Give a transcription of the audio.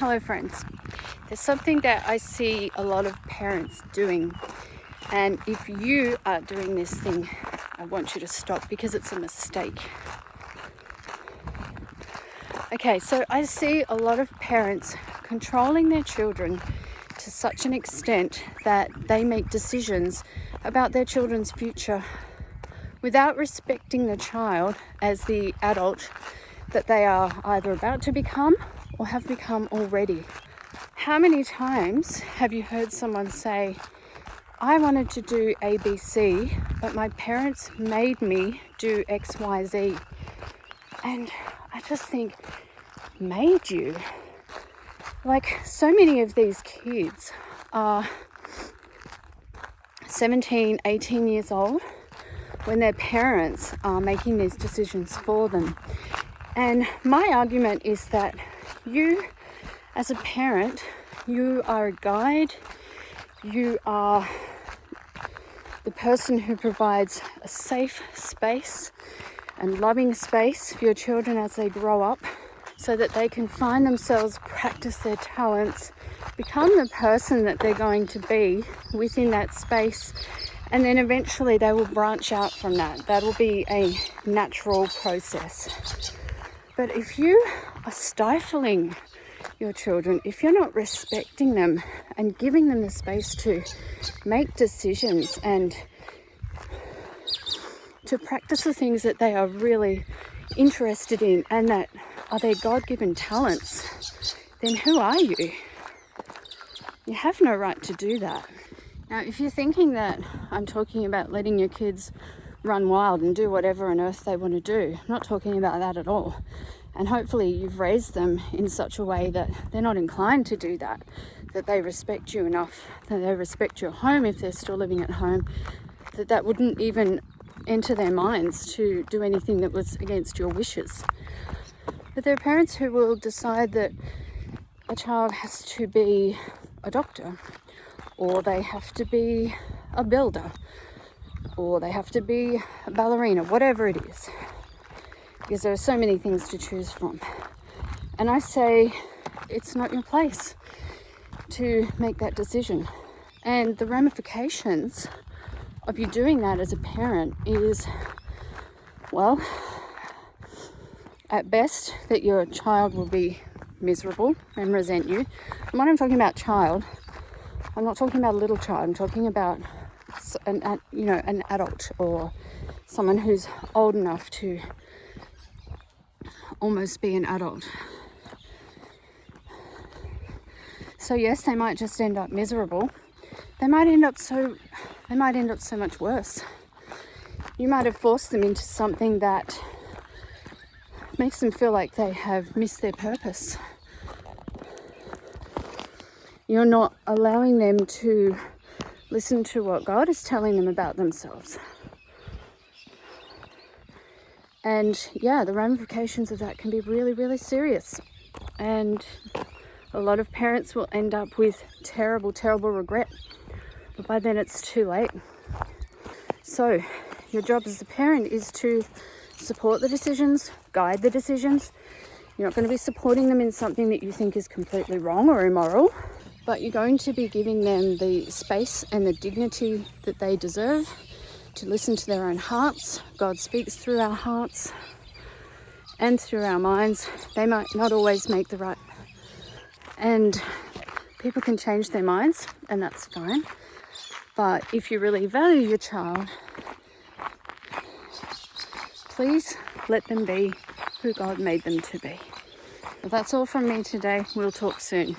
Hello friends. There's something that I see a lot of parents doing, and if you are doing this thing, I want you to stop because it's a mistake. Okay, so I see a lot of parents controlling their children to such an extent that they make decisions about their children's future without respecting the child as the adult that they are either about to become or have become already. How many times have you heard someone say, I wanted to do ABC, but my parents made me do XYZ? And I just think, made you? Like, so many of these kids are 17, 18 years old when their parents are making these decisions for them. And my argument is that you, as a parent, you are a guide, you are the person who provides a safe space and loving space for your children as they grow up so that they can find themselves, practice their talents, become the person that they're going to be within that space, and then eventually they will branch out from that. That'll be a natural process. But if you are stifling your children, if you're not respecting them and giving them the space to make decisions and to practice the things that they are really interested in and that are their God-given talents, then who are you? You have no right to do that. Now, if you're thinking that I'm talking about letting your kids run wild and do whatever on earth they want to do, I'm not talking about that at all. And hopefully you've raised them in such a way that they're not inclined to do that, that they respect you enough, that they respect your home if they're still living at home, that wouldn't even enter their minds to do anything that was against your wishes. But there are parents who will decide that a child has to be a doctor, or they have to be a builder, or they have to be a ballerina, whatever it is, because there are so many things to choose from. And I say it's not your place to make that decision. And the ramifications of you doing that as a parent is, well, at best that your child will be miserable and resent you. And when I'm talking about child, I'm not talking about a little child. I'm talking about an adult or someone who's old enough to almost be an adult. So yes, they might just end up miserable. They might end up so much worse. You might have forced them into something that makes them feel like they have missed their purpose. You're not allowing them to listen to what God is telling them about themselves. And yeah, the ramifications of that can be really, really serious. And a lot of parents will end up with terrible, terrible regret. But by then it's too late. So your job as a parent is to support the decisions, guide the decisions. You're not going to be supporting them in something that you think is completely wrong or immoral, but you're going to be giving them the space and the dignity that they deserve to listen to their own hearts. God speaks through our hearts and through our minds. They might not always make the right, and people can change their minds, and that's fine. But if you really value your child, please let them be who God made them to be. Well, that's all from me today. We'll talk soon.